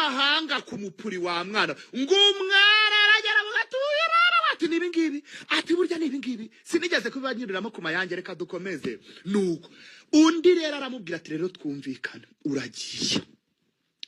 n'amahanga ku mupuri wa mwana ngo umwana aragera mugatuye ati nibingibi ati burya nibingibi sinigeze kubanyuriramo ku mayange reka dukomeze nuko undi rero aramubwira ati rero twumvikana uragiye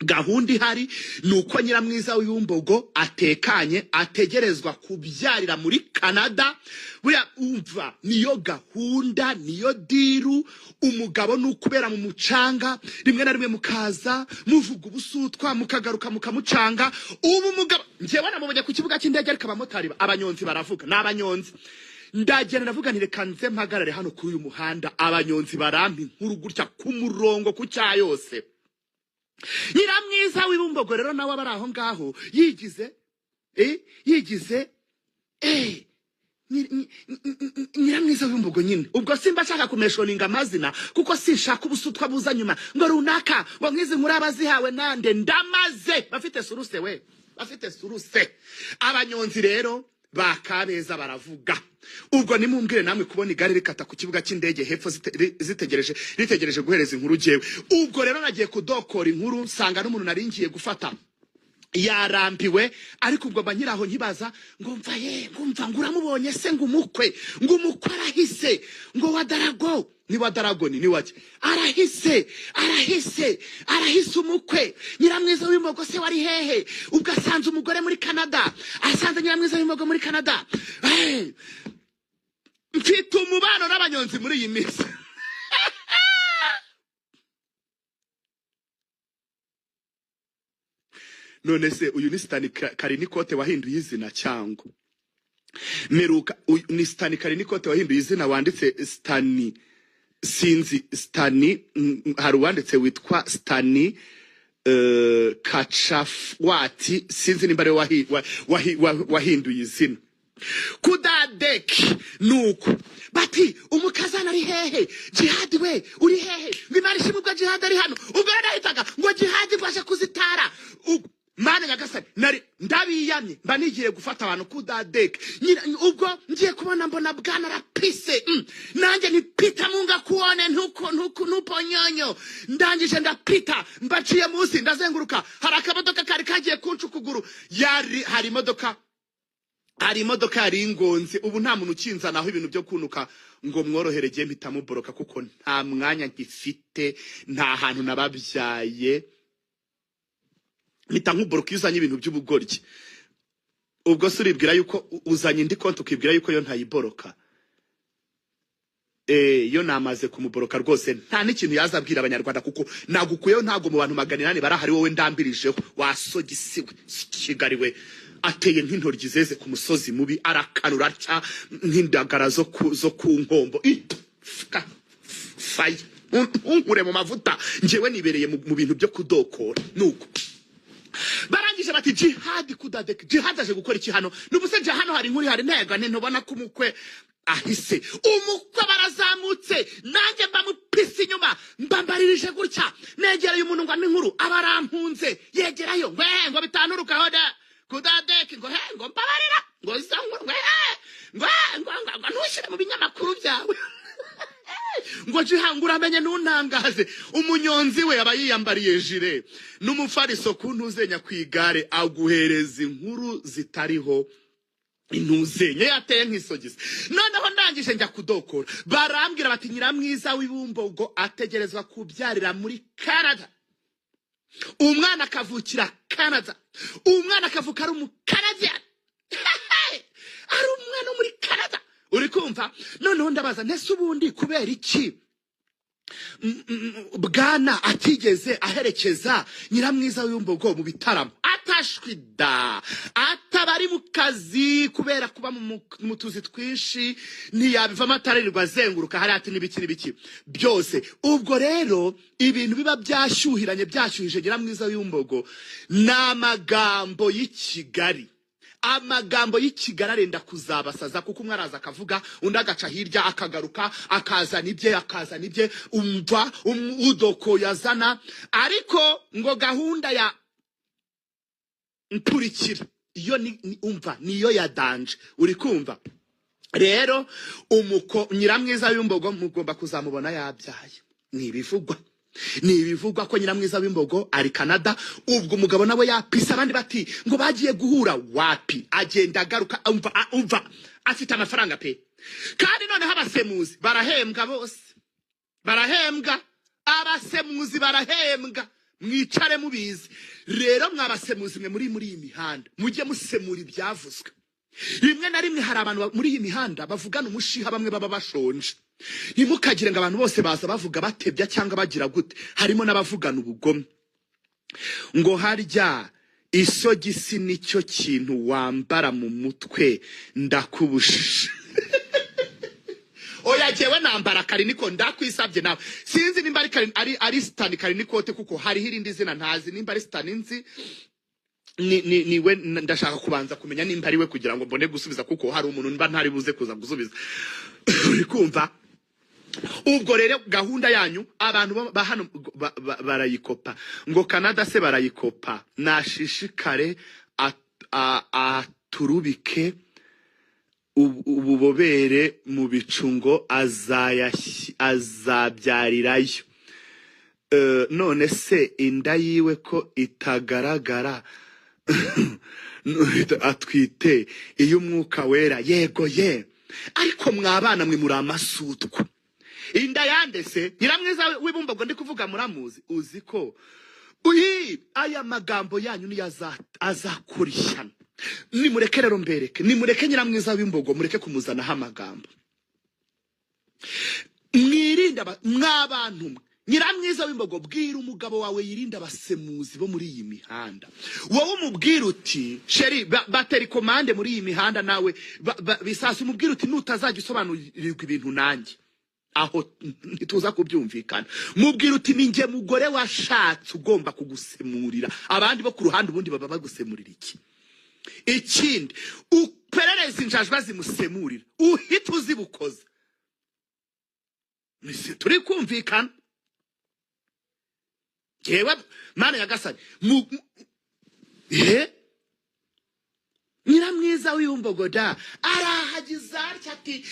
gahunda ihari nuko nyiramwiza w'Ibumbogo atekanye ategerezwa kubyarira muri Canada buya umva niyo gahunda niyo diru umugabo nukubera mu mucanga rimwe na rimwe mukaza muvuga ubusutwa mukagaruka mukamucanga ubu mugabo njewe namubonye ku kibuga cy'indege ariko abamotari abanyonzi baravuga n'abanyonzi ndagenda navuga ntireka nze mpagarare hano kuri uyu muhanda abanyonzi barampi nkuru gutya ku murongo ku cyayose nyiramwiza w'Ibumbogo rero nawe abari aho ngaho yigize nyiramwiza w'Ibumbogo nyine ubwo simba shaka kumeshoninga amazina kuko sinshaka ubusutwa buza nyuma ngo runaka ngo nkizi nkuri abazihawe nande ndamaze bafite suruse we bafite suruse abanyonzi rero bakabeza baravuga ubwo nimumbwire namwe kubona igare rikata ku kibuga cy'indege hepfo ritegereje guhereza inkuru jewe ubwo rero nagiye kudokora inkuru nsanga n'umuntu naringiye gufata yarambiwe ariko ubwo banyiraho nkibaza ngo mva ngumva nguramubonye se ngumukwe arahise ngo wadarago ni wadaragoni ni wake arahise umukwe nyiramwiza w'Ibumbogo se wari hehe ugasanze umugore muri Canada asanze nyiramwiza w'Ibumbogo muri Canada mfite umubano n'abanyonzi muri iyi minsi none se uyu ni Stani Karinikote wahinduye izina cyangwa meruka ni Stani Karinikote wahinduye izina wanditse Stani sinzi Stani hari wanditse witwa Stani Kachafwati sinzi nimba rero wahinduye izina kudadeki nuko bati umukazana ari hehe Jihadi we uri hehe ngimari shimubwa Jihadi ari hano ubwo yarahitaga ngo Jihadi bwaje kuzitara mane nyagasani nari ndabiyamye mba nigiye gufata abantu kudadeki ubwo ngiye kubona mbona bwana rapise nanjye nipita munga kuone ntuponyonyo ndangije ndapita mbaciye munsi ndazenguruka hari akamodoka kari kagiye kunca ukuguru hari imodoka yari ingonzi ubu nta muntu ukinzanaho ibintu byo kunuka ngo mworoherege mpita muboroka kuko nta mwanya ngifite nta hantu nababyaye mpita nkuboroka uzanye ibintu by'ubugoryi ubwo suribwira yuko uzanye indi konti ukibwira yuko yo ntayiboroka yo namaze kumuboroka rwose nta n'ikintu yazabwira abanyarwanda kuko nagukuyeho ntago mu bantu 800 barahari wowe ndambirijeho wasogisiwe kigariwe ateye nk'intoryi zeze ku musozi mubi arakanura atya nk'indagara zo ku nkombo fay unkure mu mavuta njewe nibereye mu bintu byo kudokora nuko barangije bati Jihadi kudadeki Jihadi aje gukora iki hano nubuse je hano hari inkuru hari ntega ntobona kumukwe ahise umukwe barazamutse nanjye mbamupisi inyuma mbambaririje gutya negereye umuntu ngo n'inkuru abarampunze yegerayo ngo bitanuruka hoda kudadeki ngo ngo mbabarira ngo izangu ngo ntushire mu binyamakuru byawe ngo jihangura amenye nuntangaze umunyonzi we abayiyambariye jire n'umufariso kuntuzenya kwigare aguhereza inkuru zitariho intuzenye yateye nk'isogisi noneho ndangije njya kudokora barambwira bati nyiramwiza w'Ibumbogo ategerezwa kubyarira muri Canada umwana akavukira Canada umwana akavuka ari umukanadian ari umwana muri Canada uri kumva noneho ndabaza ntese ubundi kubera iki bwana atigeze aherekeza nyiramwiza w'Ibumbogo mu bitaramo atashwida atabari mu kazi kubera kuba mu tuzi twinshi ntiyabiva amatarirwa azenguruka hari ati n'ibiki byose ubwo rero ibintu biba byashyuhiranye byashyuhije nyiramwiza w'Ibumbogo n'amagambo y'Ikigali amagambo y'Ikigali arenda kuzabasaza kuko umwaraza akavuga undi agaca hirya akagaruka akazana ibye umva udoko yazana ariko ngo gahunda ya nkurikira iyo ni umva niyo ya danje uri kumva rero umuko nyiramwiza w'Ibumbogo mugomba kuzamubona yabyaye nibivugwa ni ibivugwa ko nyiramwiza w'imbogo ari Canada ubwo umugabo nawe yapisa abandi bati ngo bagiye guhura wapi agenda agaruka umva afite amafaranga pe kandi none abasemuzi barahembwa bose barahembwa abasemuzi barahembwa mwicare mubizi rero mwabasemuzi mwe muri iyi mihanda mujye musemura ibyavuzwe rimwe na rimwe hari abantu muri iyi mihanda bavugana umushiha bamwe baba bashonje nimukagire ngo abantu bose baza bavuga batebya cyangwa bagira gute harimo n'abavugana ubugome ngo harya isogisi nicyo kintu wambara mu mutwe ndakubushisha oya jewe nambara kari niko ndakwisabye nawe sinzi nimba ari stani kari nikote kuko hari hirindi zina ntazi nimba ari stani nzi niwe ndashaka kubanza kumenya nimba ari we kugira ngo mbone gusubiza kuko hari umuntu mba ntari buze kuza gusubiza uri kumva ubwo rero gahunda yanyu abantu bahano barayikopa ngo Canada se barayikopa nashishikare aturubike ububobere mu bicungo azabyarirayo none se inda yiwe ko itagaragara atwite iyo umwuka wera yego ye ariko mwabana mwe muri amasutwa inda yandese nyiramwiza w'ibumbogo ndi kuvuga muramuzi uziko aya magambo yanyu ni azakurishana nimureke rero mbereke nimureke nyiramwiza w'imbogo mureke kumuzanaho amagambo mwirinda mwabantu nyiramwiza w'imbogo bwira umugabo wawe yirinda abasemuzi bo muri iyi mihanda wowe umubwira uti sheri bateri komande muri iyi mihanda nawe bisasa umubwira uti nutazajya usobanurirwa ibintu nanjye aho ntituza kubyumvikana mubwira uti ninjye mugore washatse ugomba kugusemurira abandi bo ku ruhande ubundi baba bagusemurira iki ikindi uperereza injajwa zimusemurira uhita uzibukoza nise turi kumvikana jewe mana yagasani nyiramwiza w'imbogo da arahagiza ati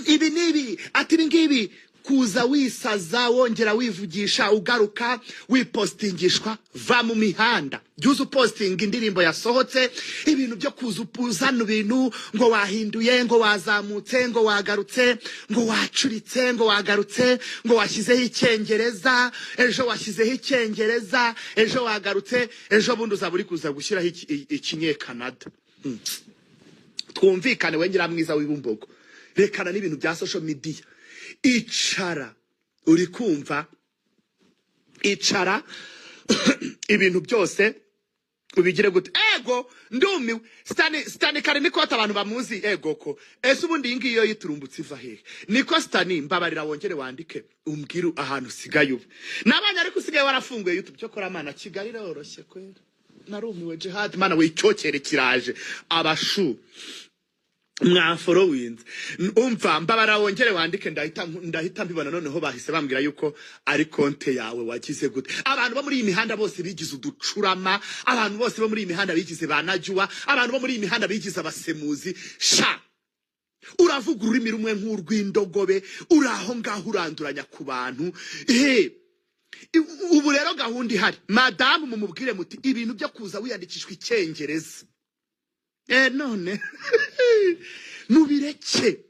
ibi nibi ati bingibi kuza wisaza wongera wivugisha ugaruka wipostingishwa va mu mihanda juzu posting indirimbo yasohotse ibintu byo kuzupuzana ibintu ngo wahinduye ngo wazamutse ngo wagarutse ngo wacuritse ngo wagarutse ngo washyizeho icyongereza ejo washyizeho icyongereza ejo wagarutse ejo bundi uzaburi kuza gushyiraho ikinye Canada twumvikane wengera mwiza w'ibumbogo rekana n'ibintu bya social media icara uri kumva icara ibintu byose ubigire gute ego ndumiwe stani kare nikota abantu bamuzi ego ko ese ubundi ingiyo yiturumbutse iva hehe niko stani mbabarira wongere wandike umbwiru ahantu sigaye ubu nabanya ariko usigaye warafunguye YouTube cyo kora mana Kigali roroshye kwera narumiwe jihad mana wicyokere kiraje abashu mwaforowind umva mbabara wongere wandike ndahita mbibona noneho bahise bambwira yuko ari konte yawe wagize gute abantu bo muri iyi mihanda bose bigize uducurama abantu bose bo muri iyi mihanda bigize banajua abantu bo muri iyi mihanda bigize abasemuzi sha uravuga ururimi rumwe nk'urw'indogobe uraho ngaho uranduranya ku bantu ubu rero gahunda ihari madamu mumubwire muti ibintu byo kuza wiyandikishwa icyongereza none nubireke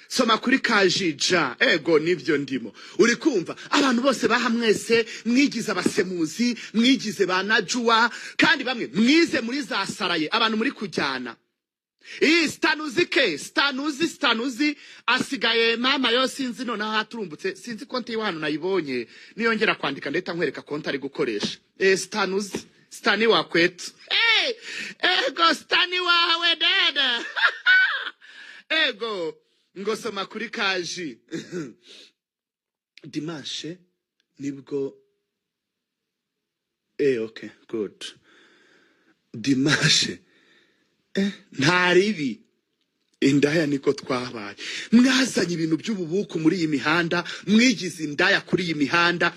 soma kuri kajija ego nivyo ndimo uri kumva abantu bose bahamwese mwigize abasemuzi mwigize banajua kandi bamwe mwize muri za saraye abantu muri kujyana stanuzi asigaye mama yo sinzi none haturumbutse sinzi konti y'ahantu nayibonye niyongera kwandika ndeta nkwereka konti ari gukoresha stanuzi stani wakwetu ego stani wawe dada ego ngosoma kuri kaji dimanche nibwo okay good dimanche ntaribi indaya niko twabaye mwazanye ibintu by'ububuku muri iyi mihanda mwigize indaya kuri iyi mihanda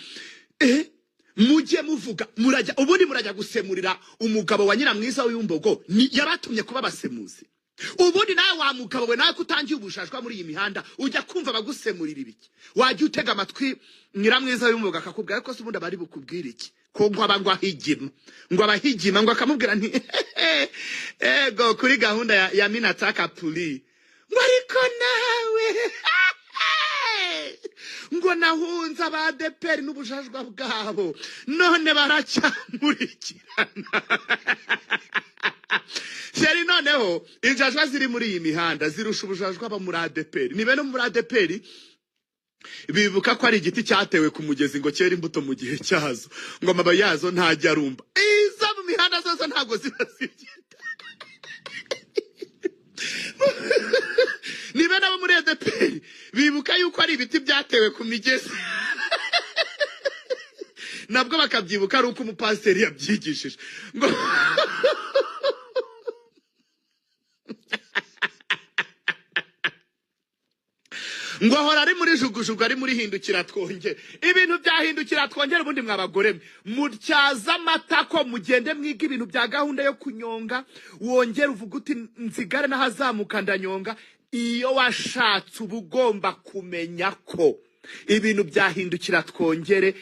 mujye muvuga murajya ubundi murajya gusemurira umugabo wa nyiramwiza w'imbogo yabatumye kuba basemuzi ubundi nawe wa mugabo we nawe kutangiye ubushashwa muri iyi mihanda ujya kumva bagusemurira ibiki wajya utega amatwi nyiramwiza y'umuga akakubwira ko se ubundi abari bukubwira iki ko ngo abangwa higima ngo abahigima ngo akamubwira nti ego kuri gahunda ya minataka puli ngo ariko nawe ngo nahunze abadeperi n'ubujajwa bwabo none baracyamurikirana Sheri noneho injajwa ziri muri iyi mihanda zirusha ubujajwa ba muri ADPR nibe no muri ADPR bibuka ko ari igiti cyatewe ku mugezi ngo cyera imbuto mu gihe cyazo ngo amababi yazo ntajya arumba iza mu mihanda zose ntago zibasigita nibe nabo muri ADPR bibuka yuko ari ibiti byatewe ku migezi nabwo bakabyibuka ari uko umupasiteri yabyigishije ngo ngo ahora ari muri jugujugu ari muri hindukira twongere ibintu byahindukira twongere ubundi mwabagore mutyaza amatako mugende mwiga ibintu bya gahunda yo kunyonga wongere uvuga uti nzigare n'ahazamuka ndanyonga iyo washatse ubugomba kumenya ko ibintu byahindukira twongere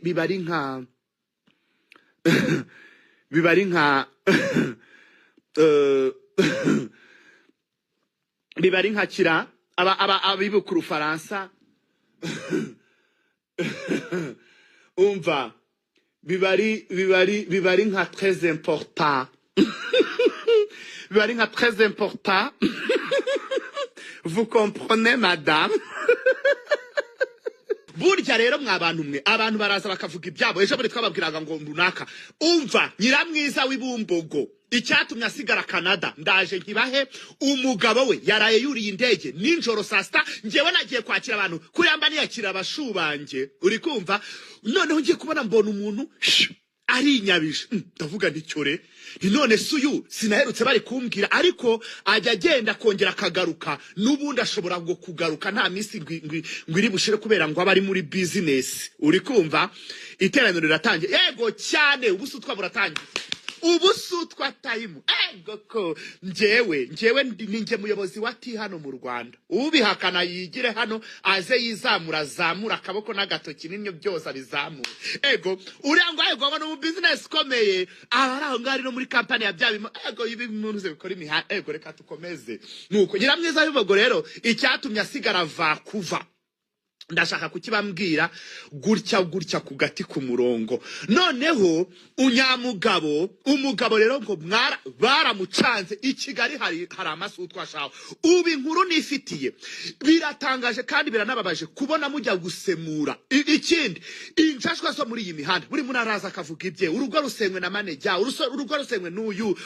bibari nka bibari nka kira abibuka urufaransa umva bibari nka très important bibari nka très important vous comprenez madame burya rero mwabantu mwe abantu baraza bakavuga ibyabo ejo buri twababwiraga ngo runaka umva nyiramwiza w'ibumbogo icyatumye asigara Canada ndaje nkibahe umugabo we yaraye yuriye indege ninjoro sasta ngewe nagiye kwakira abantu kuyamba niyakira abashubanje uri kumva noneho ngiye kubona mbona umuntu ari nyabije ndavuga nticyore none suyu sinaherutse bari kumbwira ariko ajya agenda kongera akagaruka nubundi ashobora ngo kugaruka nta misi ngwiri bushire kubera ngo abari muri business uri kumva iteraniro riratangiye yego cyane ubusutwa buratangiye ubusutwa time ego ko njewe ninjye muyobozi wati hano mu Rwanda ubihakana yigire hano aze yizamura zamura akaboko n'agatoki n'inyo byose abizamura ego urangwa ego abana mu business komeye abaraho ngari no muri company ya byabimo ego ibi muntu ze bikora imiha ego reka tukomeze nuko nyiramwiza y'ubogo rero icyatumye asigara Vancouver ndashaka kukibambwira gutya ku gati ku murongo noneho umugabo rero ngo baramucanze i Kigali hari amasutwa shaho ubu inkuru nifitiye biratangaje kandi biranababaje kubona mujya gusemura ikindi injashwa zo muri iyi mihanda buri munaraza akavuga ibye urugo rusenywe na manejya urugo rusenywe n'uyu